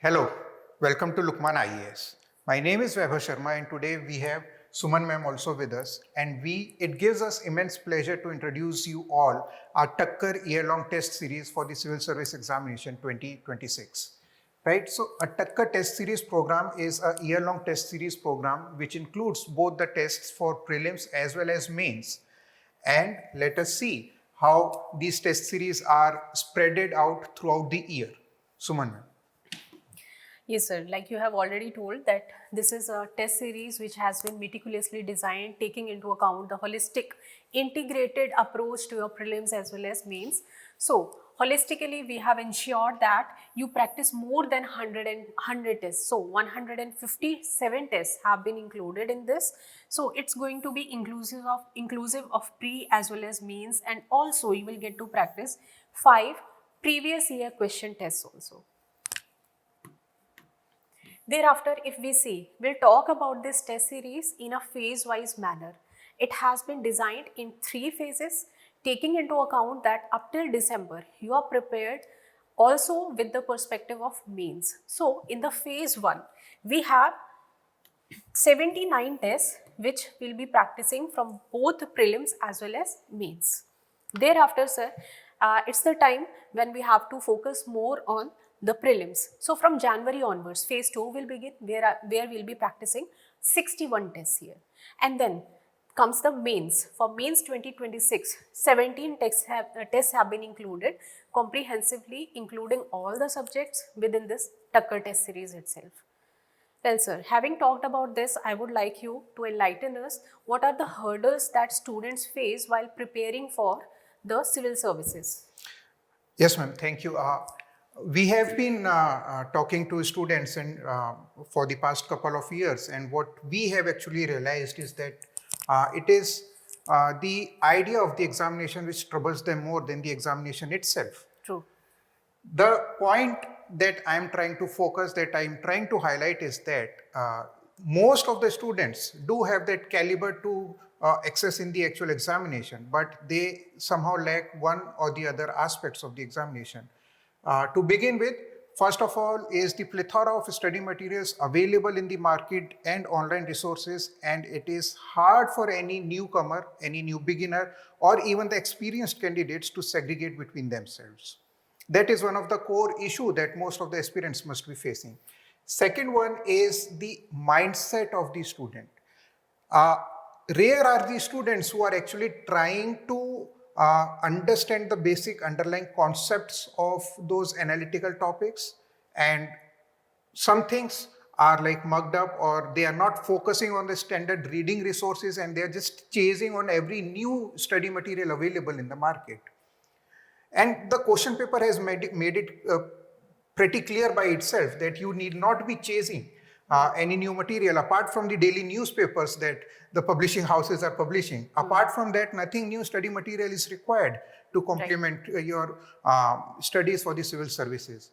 Hello, welcome to Lukmaan IAS. My name is Vaibhav Sharma and today we have Suman ma'am also with us, and it gives us immense pleasure to introduce you all our Takkar year-long test series for the Civil Service Examination 2026. Right, so a Takkar Test Series program is a year-long test series program which includes both the tests for prelims as well as mains. And let us see how these test series are spreaded out throughout the year. Suman ma'am. Yes, sir. Like you have already told that this is a test series which has been meticulously designed, taking into account the holistic, integrated approach to your prelims as well as mains. So, holistically, we have ensured that you practice more than 100 tests. So, 157 tests have been included in this. So, it's going to be inclusive of pre as well as mains, and also you will get to practice 5 previous year question tests also. Thereafter, if we see, we'll talk about this test series in a phase-wise manner. It has been designed in 3 phases, taking into account that up till December, you are prepared also with the perspective of mains. So, in the phase 1, we have 79 tests which we'll be practicing from both prelims as well as mains. Thereafter, sir, it's the time when we have to focus more on the prelims. So from January onwards, phase 2 will begin where we'll be practicing 61 tests here. And then comes the mains. For mains 2026, 17 tests have been included comprehensively, including all the subjects within this Takkar test series itself. Well, sir, having talked about this, I would like you to enlighten us what are the hurdles that students face while preparing for the civil services. Yes, ma'am. Thank you. We have been talking to students and for the past couple of years, and what we have actually realized is that it is the idea of the examination which troubles them more than the examination itself. True. The point that I'm trying to focus, that I'm trying to highlight is that most of the students do have that caliber to access in the actual examination, but they somehow lack one or the other aspects of the examination. To begin with, first of all, is the plethora of study materials available in the market and online resources, and it is hard for any newcomer, any new beginner, or even the experienced candidates to segregate between themselves. That is one of the core issues that most of the aspirants must be facing. Second one is the mindset of the student. Rare are the students who are actually trying to understand the basic underlying concepts of those analytical topics, and some things are like mugged up, or they are not focusing on the standard reading resources and they are just chasing on every new study material available in the market. And the question paper has made it pretty clear by itself that you need not be chasing any new material apart from the daily newspapers that the publishing houses are publishing. Apart from that, nothing new study material is required to complement your studies for the civil services.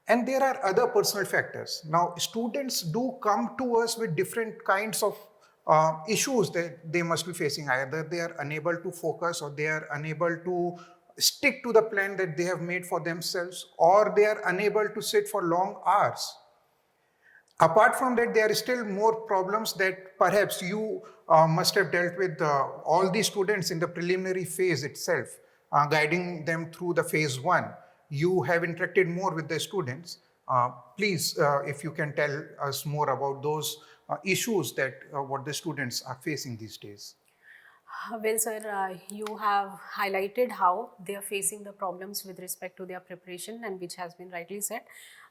And there are other personal factors. Now, students do come to us with different kinds of issues that they must be facing. Either they are unable to focus, or they are unable to stick to the plan that they have made for themselves, or they are unable to sit for long hours. Apart from that, there are still more problems that perhaps you must have dealt with all the students in the preliminary phase itself, guiding them through the phase 1. You have interacted more with the students. Please, if you can tell us more about those issues that what the students are facing these days. Well, sir, you have highlighted how they are facing the problems with respect to their preparation, and which has been rightly said,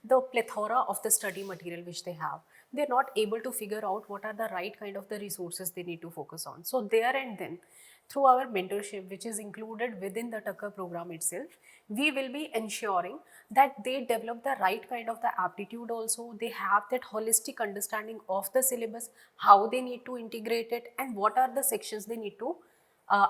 the plethora of the study material which they have. They're not able to figure out what are the right kind of the resources they need to focus on. So there and then, through our mentorship, which is included within the Takkar program itself, we will be ensuring that they develop the right kind of the aptitude also. They have that holistic understanding of the syllabus, how they need to integrate it, and what are the sections they need to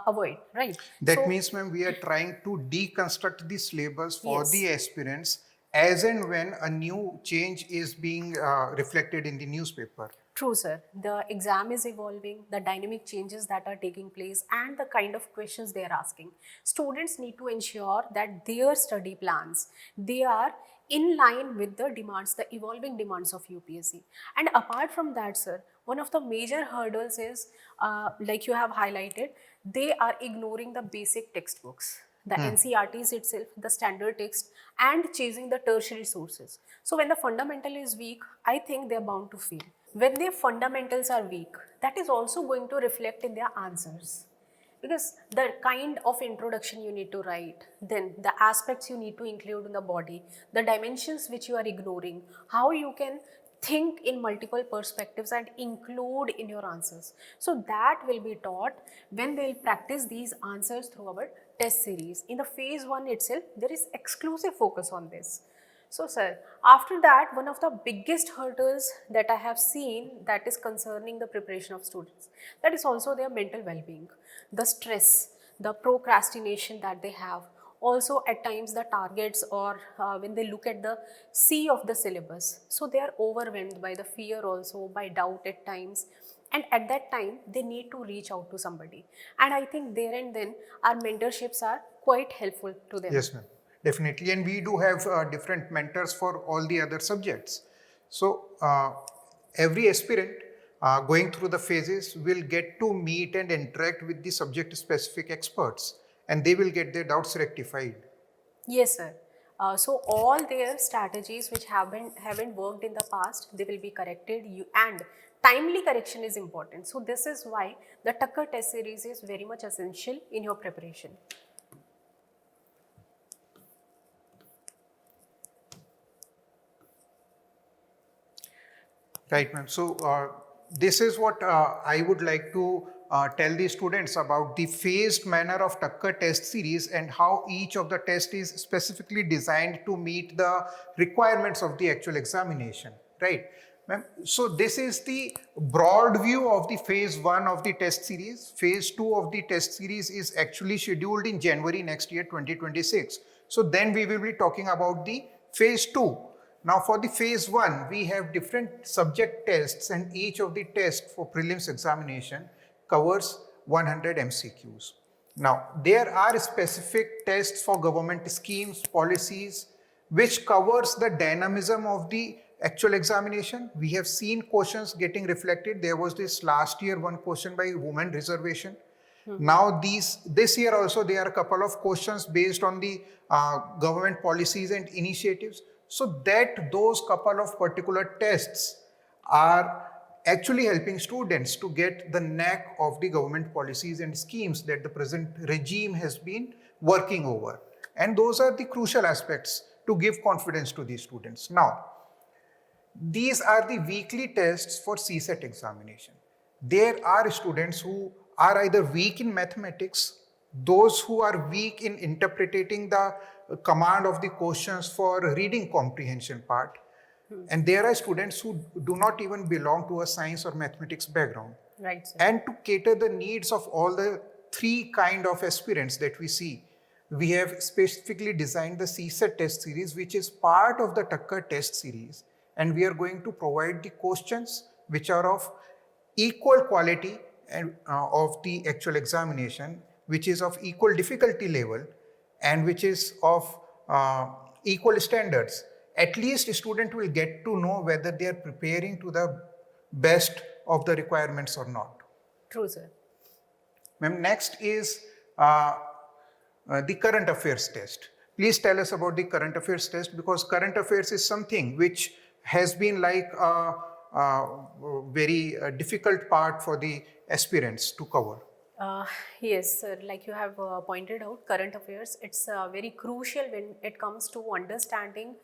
avoid, right? That means, ma'am, we are trying to deconstruct the syllabus for the aspirants as and when a new change is being reflected in the newspaper. True, sir. The exam is evolving, the dynamic changes that are taking place, and the kind of questions they are asking. Students need to ensure that their study plans, they are in line with the demands, the evolving demands of UPSC. And apart from that, sir, one of the major hurdles is, like you have highlighted, they are ignoring the basic textbooks, the NCRTs itself, the standard text, and chasing the tertiary sources. So when the fundamental is weak, I think they are bound to fail. When their fundamentals are weak, that is also going to reflect in their answers, because the kind of introduction you need to write, then the aspects you need to include in the body, the dimensions which you are ignoring, how you can think in multiple perspectives and include in your answers. So that will be taught when they will practice these answers through our test series. In the phase 1 itself, there is exclusive focus on this. So sir, after that, one of the biggest hurdles that I have seen that is concerning the preparation of students, that is also their mental well-being, the stress, the procrastination that they have. Also at times the targets, or when they look at the sea of the syllabus, so they are overwhelmed by the fear, also by doubt at times. And at that time, they need to reach out to somebody. And I think there and then our mentorships are quite helpful to them. Yes, ma'am. Definitely. And we do have different mentors for all the other subjects. So every aspirant going through the phases will get to meet and interact with the subject specific experts, and they will get their doubts rectified. Yes, sir. So all their strategies which haven't worked in the past, they will be corrected. And timely correction is important. So this is why the Takkar Test Series is very much essential in your preparation. Right, ma'am. So this is what I would like to tell the students about the phased manner of Takkar Test Series and how each of the test is specifically designed to meet the requirements of the actual examination. Right, ma'am. So this is the broad view of the phase 1 of the test series. Phase 2 of the test series is actually scheduled in January next year, 2026. So then we will be talking about the phase 2. Now for the phase 1, we have different subject tests, and each of the tests for prelims examination covers 100 MCQs. Now there are specific tests for government schemes, policies, which covers the dynamism of the actual examination. We have seen questions getting reflected. There was this last year one question by women reservation. Now this year also there are a couple of questions based on the government policies and initiatives. So that those couple of particular tests are actually helping students to get the knack of the government policies and schemes that the present regime has been working over. And those are the crucial aspects to give confidence to these students. Now, these are the weekly tests for CSAT examination. There are students who are either weak in mathematics, those who are weak in interpreting the command of the questions for reading comprehension part, and there are students who do not even belong to a science or mathematics background. Right, sir. And to cater the needs of all the three kind of aspirants that we see, we have specifically designed the CSAT test series, which is part of the Takkar test series. And we are going to provide the questions which are of equal quality and of the actual examination, which is of equal difficulty level, and which is of equal standards. At least a student will get to know whether they are preparing to the best of the requirements or not. True, sir. Ma'am, next is the current affairs test. Please tell us about the current affairs test, because current affairs is something which has been like a very difficult part for the aspirants to cover. Yes, sir. Like you have pointed out, current affairs, it's very crucial when it comes to understanding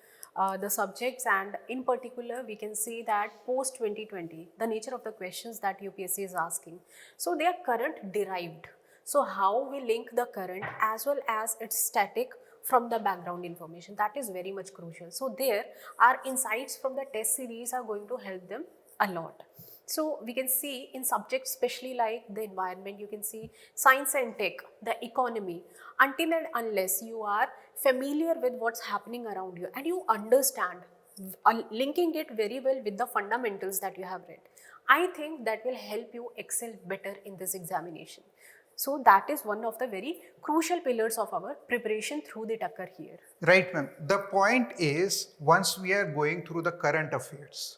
the subjects, and in particular we can see that post 2020 the nature of the questions that UPSC is asking, so they are current derived. So how we link the current as well as its static from the background information, that is very much crucial. So there our insights from the test series are going to help them a lot. So we can see in subjects especially like the environment, you can see science and tech, the economy, until and unless you are familiar with what's happening around you and you understand, linking it very well with the fundamentals that you have read, I think that will help you excel better in this examination. So that is one of the very crucial pillars of our preparation through the Takkar here. Right, ma'am. The point is, once we are going through the current affairs,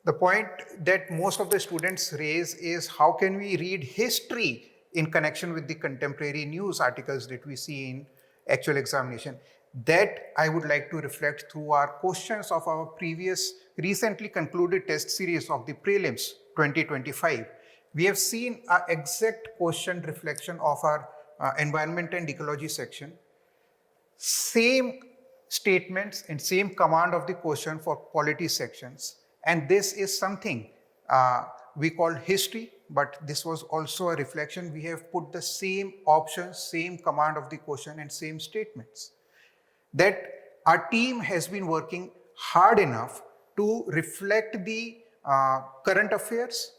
the point that most of the students raise is how can we read history in connection with the contemporary news articles that we see in actual examination. That I would like to reflect through our questions of our previous recently concluded test series of the prelims 2025. We have seen an exact question reflection of our environment and ecology section. Same statements and same command of the question for polity sections. And this is something we call history, but this was also a reflection. We have put the same options, same command of the question and same statements. That our team has been working hard enough to reflect the current affairs,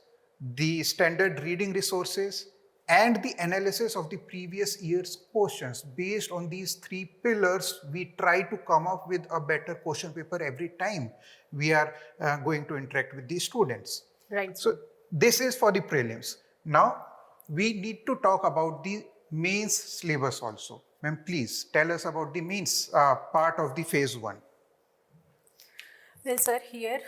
the standard reading resources, and the analysis of the previous year's questions. Based on these three pillars, we try to come up with a better question paper every time we are going to interact with the students. Right. So this is for the prelims. Now we need to talk about the mains syllabus also. Ma'am, please tell us about the mains part of the phase 1. Well, sir, here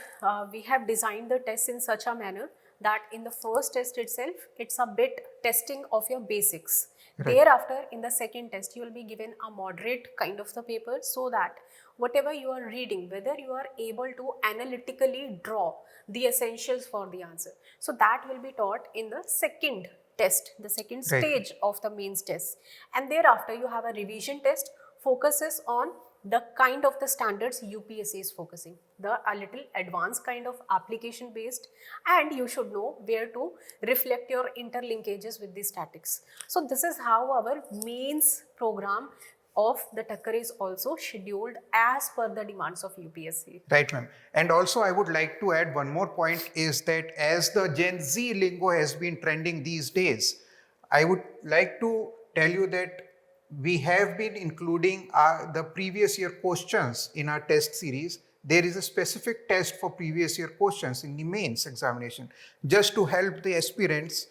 we have designed the test in such a manner that in the first test itself, it's a bit testing of your basics. Right. Thereafter, in the second test, you will be given a moderate kind of the paper so that whatever you are reading, whether you are able to analytically draw the essentials for the answer. So that will be taught in the second test, the second Right. stage of the mains test. And thereafter, you have a revision test, focuses on the kind of the standards UPSC is focusing, a little advanced kind of application based, and you should know where to reflect your interlinkages with the statics. So this is how our mains program of the Takkar is also scheduled as per the demands of UPSC. Right, ma'am. And also I would like to add one more point is that as the Gen Z lingo has been trending these days, I would like to tell you that we have been including the previous year questions in our test series. There is a specific test for previous year questions in the mains examination, just to help the aspirants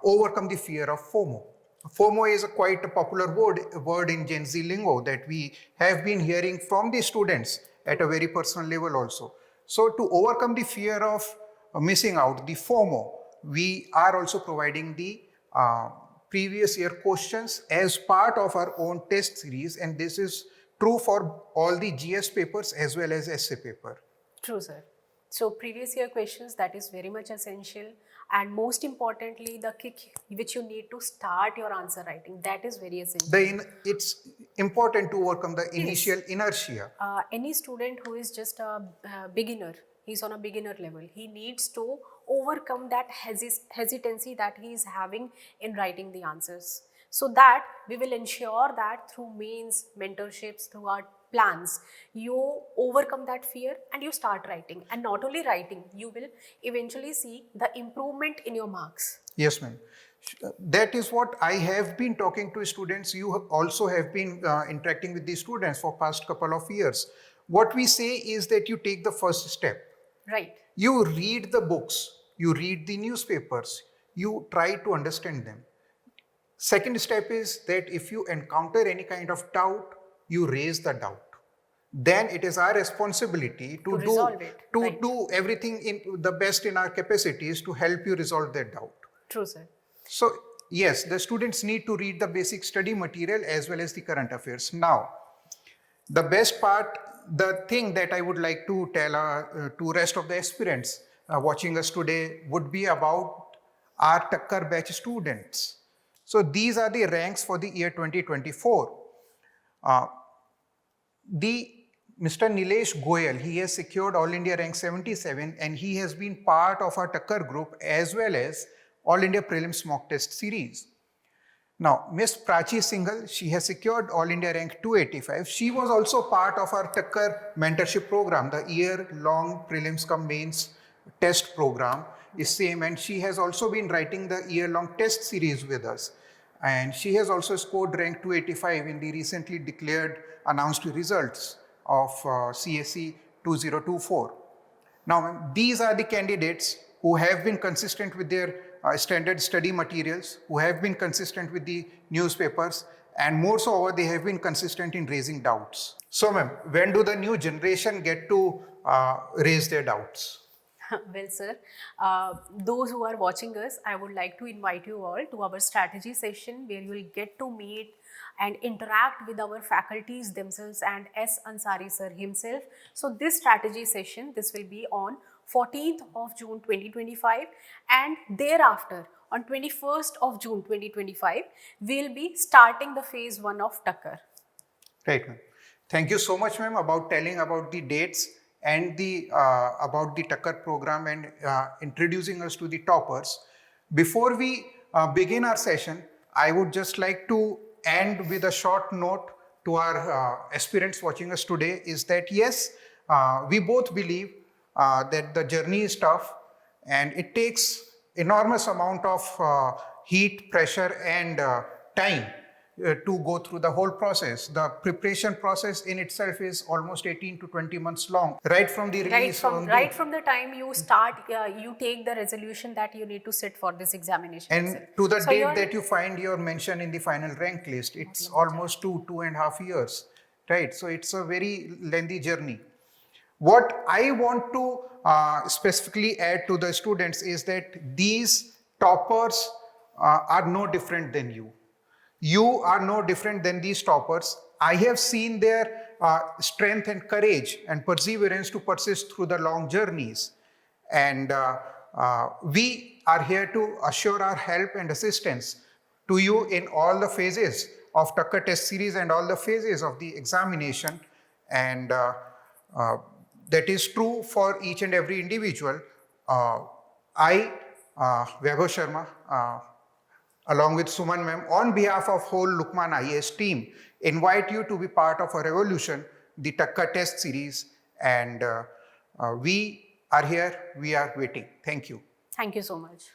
overcome the fear of FOMO. FOMO is quite a popular word in Gen Z lingo that we have been hearing from the students at a very personal level also. So to overcome the fear of missing out, the FOMO, we are also providing the previous year questions as part of our own test series, and this is true for all the GS papers as well as essay paper. True, sir. So previous year questions, that is very much essential, and most importantly the kick which you need to start your answer writing, that is very essential. It's important to overcome the initial inertia. Any student who is just a beginner, he's on a beginner level, he needs to overcome that hesitancy that he is having in writing the answers. So that we will ensure that through mains, mentorships, through our plans, you overcome that fear and you start writing. And not only writing, you will eventually see the improvement in your marks. Yes, ma'am. That is what I have been talking to students. You also have been interacting with the students for past couple of years. What we say is that you take the first step. Right. You read the books, you read the newspapers, you try to understand them. Second step is that if you encounter any kind of doubt, you raise the doubt. Then it is our responsibility to do everything in the best in our capacities to help you resolve that doubt. True, sir. So yes, the students need to read the basic study material as well as the current affairs. Now, the best part, the thing that I would like to tell to rest of the aspirants watching us today would be about our Takkar batch students. So these are the ranks for the year 2024. Mr. Nilesh Goyal, he has secured All India rank 77 and he has been part of our Takkar group as well as All India Prelims mock test series. Now, Miss Prachi Singhal, she has secured All India rank 285. She was also part of our Takkar mentorship program, the year-long prelims-cum-mains test program is same, and she has also been writing the year-long test series with us. And she has also scored rank 285 in the recently declared announced results of CSE 2024. Now, these are the candidates who have been consistent with their standard study materials, who have been consistent with the newspapers, and more so over, they have been consistent in raising doubts. So ma'am, when do the new generation get to raise their doubts? Well, sir, those who are watching us, I would like to invite you all to our strategy session where you will get to meet and interact with our faculties themselves and S. Ansari Sir himself. So this strategy session, this will be on 14th of June 2025, and thereafter on 21st of June 2025, we will be starting the phase 1 of Takkar. Right, ma'am. Thank you so much, ma'am, about telling about the dates and the about the Takkar program and introducing us to the toppers. Before we begin our session, I would just like to end with a short note to our aspirants watching us today is that yes, we both believe that the journey is tough and it takes enormous amount of heat, pressure and time to go through the whole process. The preparation process in itself is almost 18 to 20 months long, right from the release. Right from the time you start, you take the resolution that you need to sit for this examination. And to the date that you find your mention in the final rank list, it's almost 2.5 years, right? So it's a very lengthy journey. What I want to specifically add to the students is that these toppers are no different than you. You are no different than these toppers. I have seen their strength and courage and perseverance to persist through the long journeys. And we are here to assure our help and assistance to you in all the phases of Takkar Test Series and all the phases of the examination. And that is true for each and every individual. I, Vaibhav Sharma, along with Suman ma'am, on behalf of whole Lukmaan IAS team, invite you to be part of a revolution, the Takkar Test Series, and we are here, we are waiting. Thank you. Thank you so much.